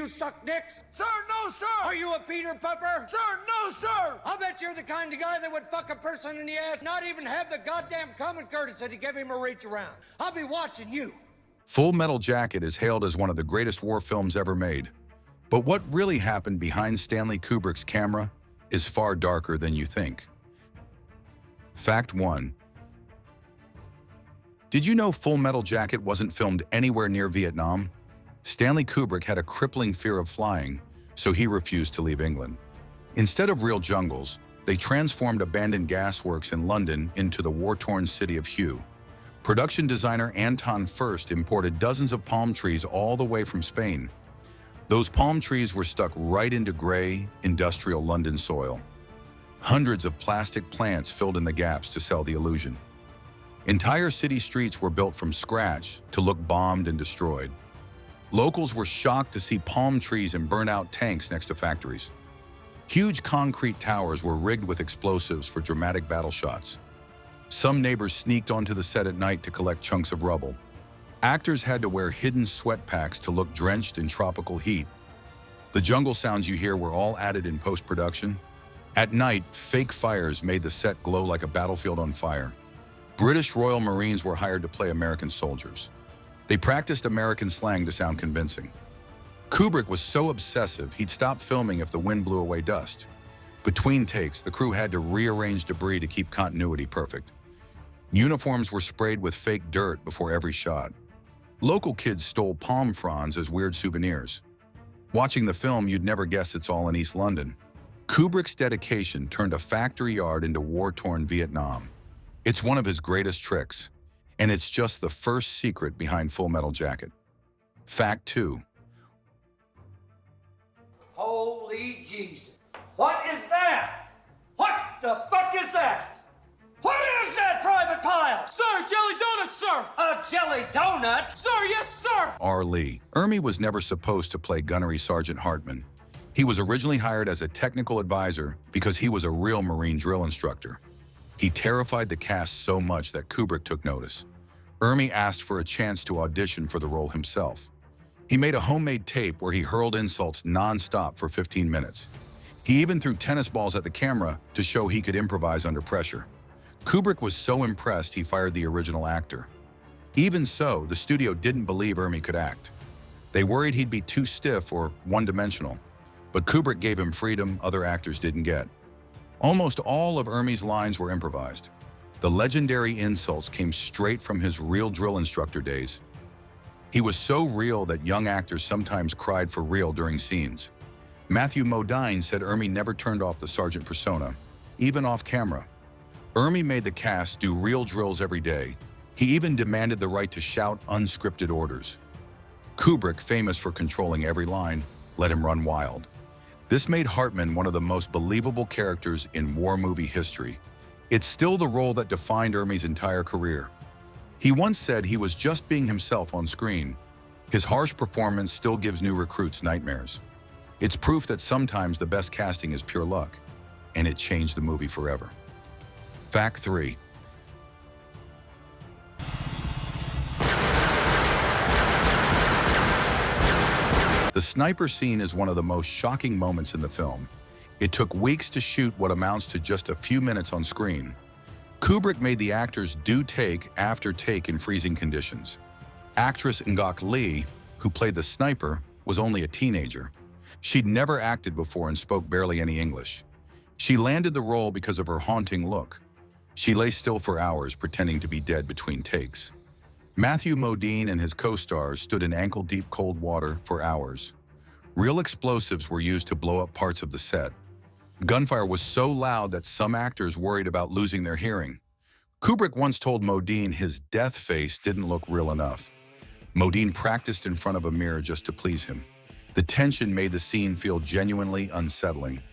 you suck dicks? Sir, no, sir! Are you a Peter Puffer? Sir, no, sir! I'll bet you're the kind of guy that would fuck a person in the ass, not even have the goddamn common courtesy to give him a reach around. I'll be watching you. Full Metal Jacket is hailed as one of the greatest war films ever made. But what really happened behind Stanley Kubrick's camera is far darker than you think. Fact 1. Did you know Full Metal Jacket wasn't filmed anywhere near Vietnam? Stanley Kubrick had a crippling fear of flying, so he refused to leave England. Instead of real jungles, they transformed abandoned gasworks in London into the war-torn city of Hue. Production designer Anton Furst imported dozens of palm trees all the way from Spain. Those palm trees were stuck right into gray, industrial London soil. Hundreds of plastic plants filled in the gaps to sell the illusion. Entire city streets were built from scratch to look bombed and destroyed. Locals were shocked to see palm trees and burnt-out tanks next to factories. Huge concrete towers were rigged with explosives for dramatic battle shots. Some neighbors sneaked onto the set at night to collect chunks of rubble. Actors had to wear hidden sweat packs to look drenched in tropical heat. The jungle sounds you hear were all added in post-production. At night, fake fires made the set glow like a battlefield on fire. British Royal Marines were hired to play American soldiers. They practiced American slang to sound convincing. Kubrick was so obsessive, he'd stop filming if the wind blew away dust. Between takes, the crew had to rearrange debris to keep continuity perfect. Uniforms were sprayed with fake dirt before every shot. Local kids stole palm fronds as weird souvenirs. Watching the film, you'd never guess it's all in East London. Kubrick's dedication turned a factory yard into war-torn Vietnam. It's one of his greatest tricks, and it's just the first secret behind Full Metal Jacket. Fact 2. Holy Jesus. What is that? What the fuck is that? What is that, Private Pile? Sir, jelly donuts, sir! A jelly donut? Sir, yes, sir! R. Lee. Ermey was never supposed to play Gunnery Sergeant Hartman. He was originally hired as a technical advisor because he was a real Marine drill instructor. He terrified the cast so much that Kubrick took notice. Ermey asked for a chance to audition for the role himself. He made a homemade tape where he hurled insults non-stop for 15 minutes. He even threw tennis balls at the camera to show he could improvise under pressure. Kubrick was so impressed he fired the original actor. Even so, the studio didn't believe Ermey could act. They worried he'd be too stiff or one-dimensional, but Kubrick gave him freedom other actors didn't get. Almost all of Ermey's lines were improvised. The legendary insults came straight from his real drill instructor days. He was so real that young actors sometimes cried for real during scenes. Matthew Modine said Ermey never turned off the sergeant persona, even off camera. Ermey made the cast do real drills every day. He even demanded the right to shout unscripted orders. Kubrick, famous for controlling every line, let him run wild. This made Hartman one of the most believable characters in war movie history. It's still the role that defined Ermey's entire career. He once said he was just being himself on screen. His harsh performance still gives new recruits nightmares. It's proof that sometimes the best casting is pure luck, and it changed the movie forever. Fact 3. The sniper scene is one of the most shocking moments in the film. It took weeks to shoot what amounts to just a few minutes on screen. Kubrick made the actors do take after take in freezing conditions. Actress Ngok Lee, who played the sniper, was only a teenager. She'd never acted before and spoke barely any English. She landed the role because of her haunting look. She lay still for hours, pretending to be dead between takes. Matthew Modine and his co-stars stood in ankle-deep cold water for hours. Real explosives were used to blow up parts of the set. Gunfire was so loud that some actors worried about losing their hearing. Kubrick once told Modine his death face didn't look real enough. Modine practiced in front of a mirror just to please him. The tension made the scene feel genuinely unsettling.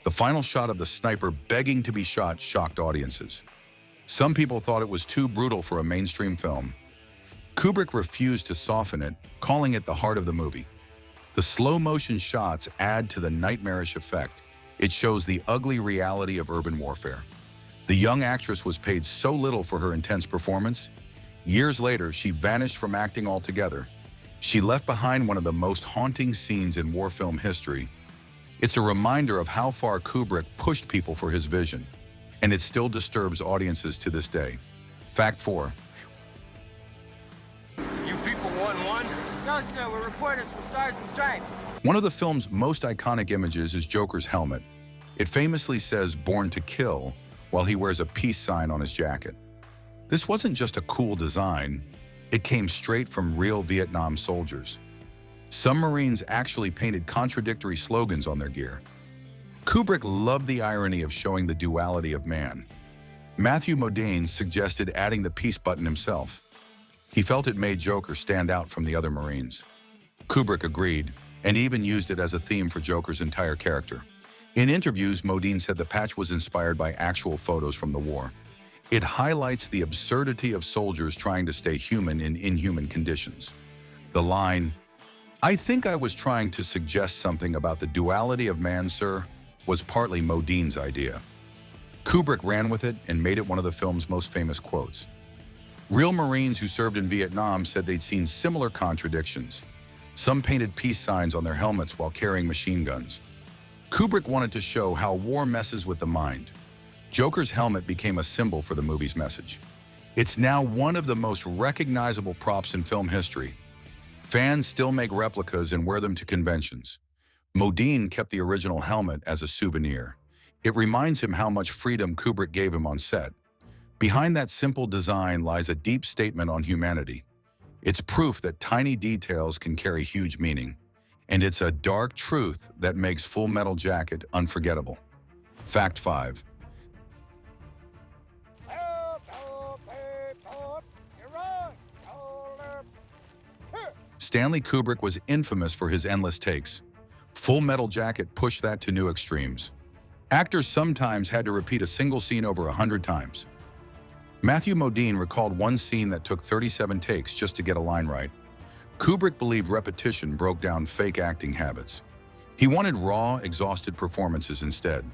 The final shot of the sniper begging to be shot shocked audiences. Some people thought it was too brutal for a mainstream film. Kubrick refused to soften it, calling it the heart of the movie. The slow-motion shots add to the nightmarish effect. It shows the ugly reality of urban warfare. The young actress was paid so little for her intense performance. Years later, she vanished from acting altogether. She left behind one of the most haunting scenes in war film history. It's a reminder of how far Kubrick pushed people for his vision, and it still disturbs audiences to this day. Fact 4. You people want one? No, sir, we're reporters from Stars and Stripes. One of the film's most iconic images is Joker's helmet. It famously says "Born to Kill" while he wears a peace sign on his jacket. This wasn't just a cool design, it came straight from real Vietnam soldiers. Some Marines actually painted contradictory slogans on their gear. Kubrick loved the irony of showing the duality of man. Matthew Modine suggested adding the peace button himself. He felt it made Joker stand out from the other Marines. Kubrick agreed, and even used it as a theme for Joker's entire character. In interviews, Modine said the patch was inspired by actual photos from the war. It highlights the absurdity of soldiers trying to stay human in inhuman conditions. The line, "I think I was trying to suggest something about the duality of man, sir," was partly Modine's idea. Kubrick ran with it and made it one of the film's most famous quotes. Real Marines who served in Vietnam said they'd seen similar contradictions. Some painted peace signs on their helmets while carrying machine guns. Kubrick wanted to show how war messes with the mind. Joker's helmet became a symbol for the movie's message. It's now one of the most recognizable props in film history. Fans still make replicas and wear them to conventions. Modine kept the original helmet as a souvenir. It reminds him how much freedom Kubrick gave him on set. Behind that simple design lies a deep statement on humanity. It's proof that tiny details can carry huge meaning. And it's a dark truth that makes Full Metal Jacket unforgettable. Fact 5. Stanley Kubrick was infamous for his endless takes. Full Metal Jacket pushed that to new extremes. Actors sometimes had to repeat a single scene over 100 times. Matthew Modine recalled one scene that took 37 takes just to get a line right. Kubrick believed repetition broke down fake acting habits. He wanted raw, exhausted performances instead.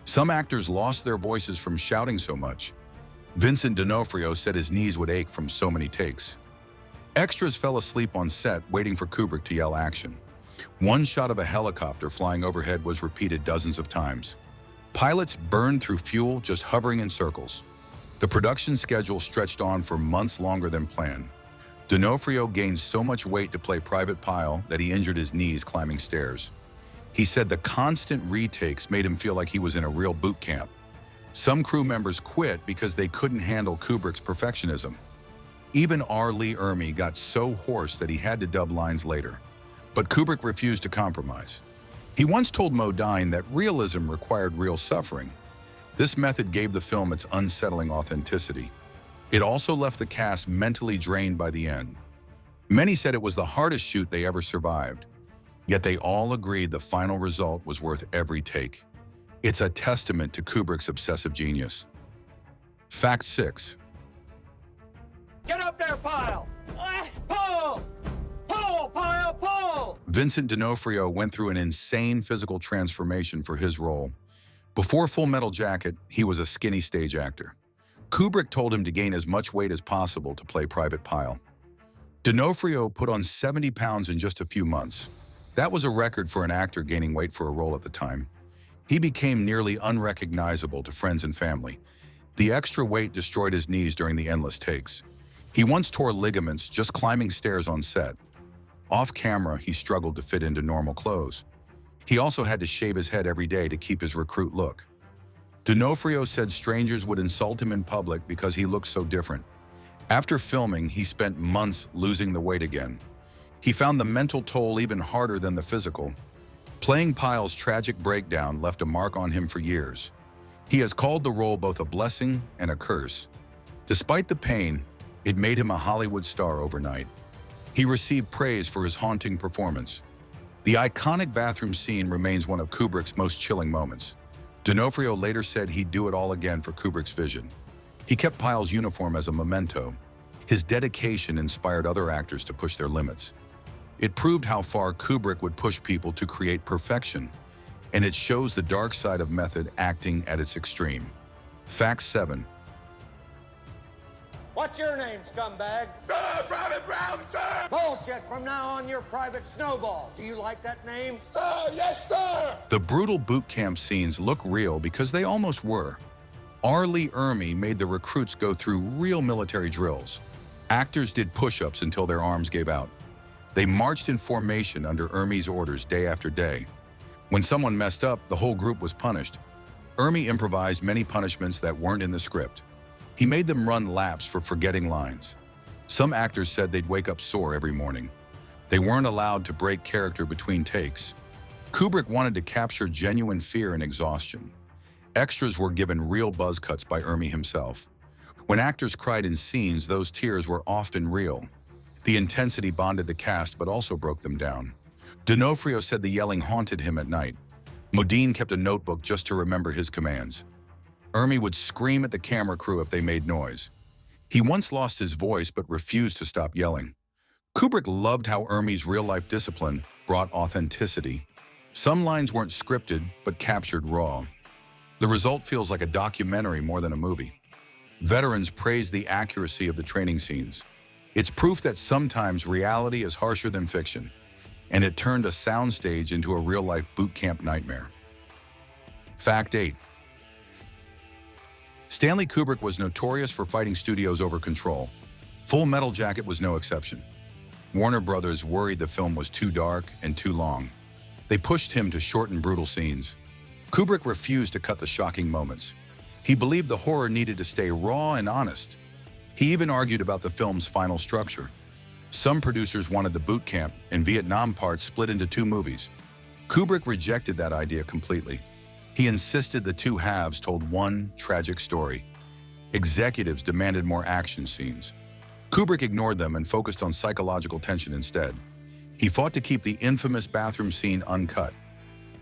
Some actors lost their voices from shouting so much. Vincent D'Onofrio said his knees would ache from so many takes. Extras fell asleep on set waiting for Kubrick to yell action. One shot of a helicopter flying overhead was repeated dozens of times. Pilots burned through fuel just hovering in circles. The production schedule stretched on for months longer than planned. D'Onofrio gained so much weight to play Private Pyle that he injured his knees climbing stairs. He said the constant retakes made him feel like he was in a real boot camp. Some crew members quit because they couldn't handle Kubrick's perfectionism. Even R. Lee Ermey got so hoarse that he had to dub lines later. But Kubrick refused to compromise. He once told Modine that realism required real suffering. This method gave the film its unsettling authenticity. It also left the cast mentally drained by the end. Many said it was the hardest shoot they ever survived, yet they all agreed the final result was worth every take. It's a testament to Kubrick's obsessive genius. Fact 6. Get up there, Pyle! Pull! Pull, Pyle, pull! Vincent D'Onofrio went through an insane physical transformation for his role. Before Full Metal Jacket, he was a skinny stage actor. Kubrick told him to gain as much weight as possible to play Private Pyle. D'Onofrio put on 70 pounds in just a few months. That was a record for an actor gaining weight for a role at the time. He became nearly unrecognizable to friends and family. The extra weight destroyed his knees during the endless takes. He once tore ligaments just climbing stairs on set. Off camera, he struggled to fit into normal clothes. He also had to shave his head every day to keep his recruit look. D'Onofrio said strangers would insult him in public because he looked so different. After filming, he spent months losing the weight again. He found the mental toll even harder than the physical. Playing Pyle's tragic breakdown left a mark on him for years. He has called the role both a blessing and a curse. Despite the pain, it made him a Hollywood star overnight. He received praise for his haunting performance. The iconic bathroom scene remains one of Kubrick's most chilling moments. D'Onofrio later said he'd do it all again for Kubrick's vision. He kept Pyle's uniform as a memento. His dedication inspired other actors to push their limits. It proved how far Kubrick would push people to create perfection, and it shows the dark side of method acting at its extreme. Fact 7. What's your name, scumbag? Sir, Private Brown, sir! Bullshit. From now on, you're Private Snowball. Do you like that name? Sir, yes, sir! The brutal boot camp scenes look real because they almost were. Ermey made the recruits go through real military drills. Actors did push-ups until their arms gave out. They marched in formation under Ermey's orders day after day. When someone messed up, the whole group was punished. Ermey improvised many punishments that weren't in the script. He made them run laps for forgetting lines. Some actors said they'd wake up sore every morning. They weren't allowed to break character between takes. Kubrick wanted to capture genuine fear and exhaustion. Extras were given real buzz cuts by Ermey himself. When actors cried in scenes, those tears were often real. The intensity bonded the cast but also broke them down. D'Onofrio said the yelling haunted him at night. Modine kept a notebook just to remember his commands. Ermey would scream at the camera crew if they made noise. He once lost his voice but refused to stop yelling. Kubrick loved how Ermey's real-life discipline brought authenticity. Some lines weren't scripted but captured raw. The result feels like a documentary more than a movie. Veterans praise the accuracy of the training scenes. It's proof that sometimes reality is harsher than fiction, and it turned a soundstage into a real-life boot camp nightmare. Fact 8. Stanley Kubrick was notorious for fighting studios over control. Full Metal Jacket was no exception. Warner Brothers worried the film was too dark and too long. They pushed him to shorten brutal scenes. Kubrick refused to cut the shocking moments. He believed the horror needed to stay raw and honest. He even argued about the film's final structure. Some producers wanted the boot camp and Vietnam parts split into two movies. Kubrick rejected that idea completely. He insisted the two halves told one tragic story. Executives demanded more action scenes. Kubrick ignored them and focused on psychological tension instead. He fought to keep the infamous bathroom scene uncut.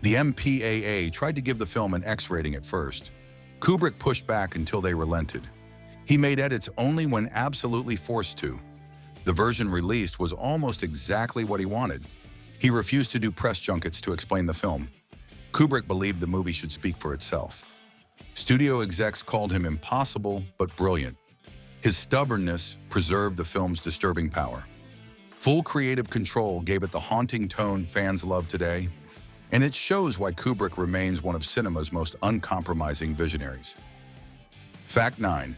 The MPAA tried to give the film an X rating at first. Kubrick pushed back until they relented. He made edits only when absolutely forced to. The version released was almost exactly what he wanted. He refused to do press junkets to explain the film. Kubrick believed the movie should speak for itself. Studio execs called him impossible but brilliant. His stubbornness preserved the film's disturbing power. Full creative control gave it the haunting tone fans love today, and it shows why Kubrick remains one of cinema's most uncompromising visionaries. Fact 9.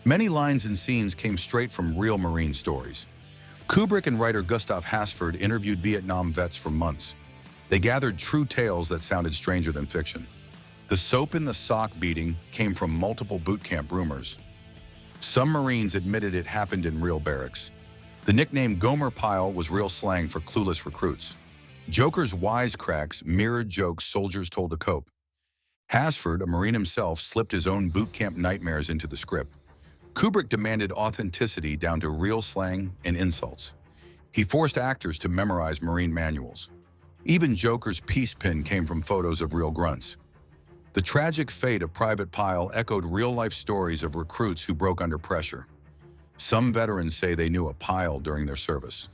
Many lines and scenes came straight from real Marine stories. Kubrick and writer Gustav Hasford interviewed Vietnam vets for months. They gathered true tales that sounded stranger than fiction. The soap in the sock beating came from multiple boot camp rumors. Some Marines admitted it happened in real barracks. The nickname Gomer Pyle was real slang for clueless recruits. Joker's wisecracks mirrored jokes soldiers told to cope. Hasford, a Marine himself, slipped his own boot camp nightmares into the script. Kubrick demanded authenticity down to real slang and insults. He forced actors to memorize Marine manuals. Even Joker's peace pin came from photos of real grunts. The tragic fate of Private Pyle echoed real-life stories of recruits who broke under pressure. Some veterans say they knew a Pyle during their service.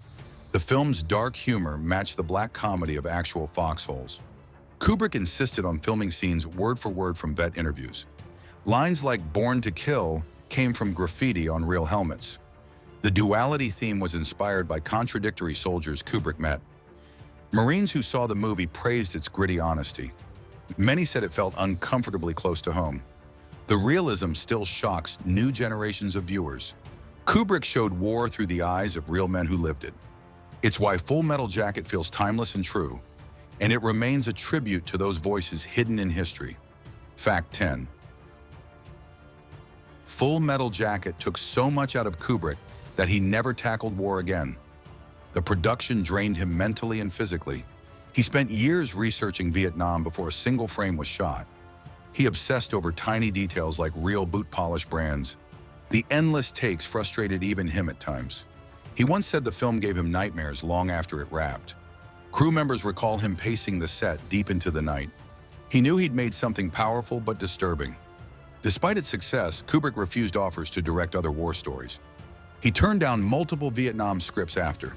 The film's dark humor matched the black comedy of actual foxholes. Kubrick insisted on filming scenes word for word from vet interviews. Lines like "Born to Kill" came from graffiti on real helmets. The duality theme was inspired by contradictory soldiers Kubrick met. Marines who saw the movie praised its gritty honesty. Many said it felt uncomfortably close to home. The realism still shocks new generations of viewers. Kubrick showed war through the eyes of real men who lived it. It's why Full Metal Jacket feels timeless and true, and it remains a tribute to those voices hidden in history. Fact 10. Full Metal Jacket took so much out of Kubrick that he never tackled war again. The production drained him mentally and physically. He spent years researching Vietnam before a single frame was shot. He obsessed over tiny details like real boot polish brands. The endless takes frustrated even him at times. He once said the film gave him nightmares long after it wrapped. Crew members recall him pacing the set deep into the night. He knew he'd made something powerful but disturbing. Despite its success, Kubrick refused offers to direct other war stories. He turned down multiple Vietnam scripts after.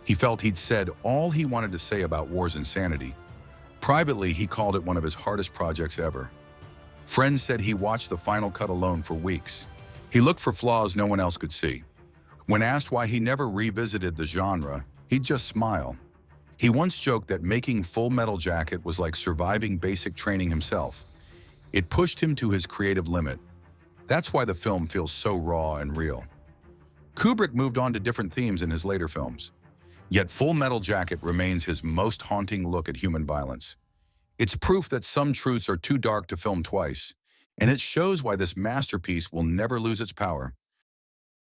He felt he'd said all he wanted to say about war's insanity. Privately, he called it one of his hardest projects ever. Friends said he watched the final cut alone for weeks. He looked for flaws no one else could see. When asked why he never revisited the genre, he'd just smile. He once joked that making Full Metal Jacket was like surviving basic training himself. It pushed him to his creative limit. That's why the film feels so raw and real. Kubrick moved on to different themes in his later films. Yet Full Metal Jacket remains his most haunting look at human violence. It's proof that some truths are too dark to film twice, and it shows why this masterpiece will never lose its power.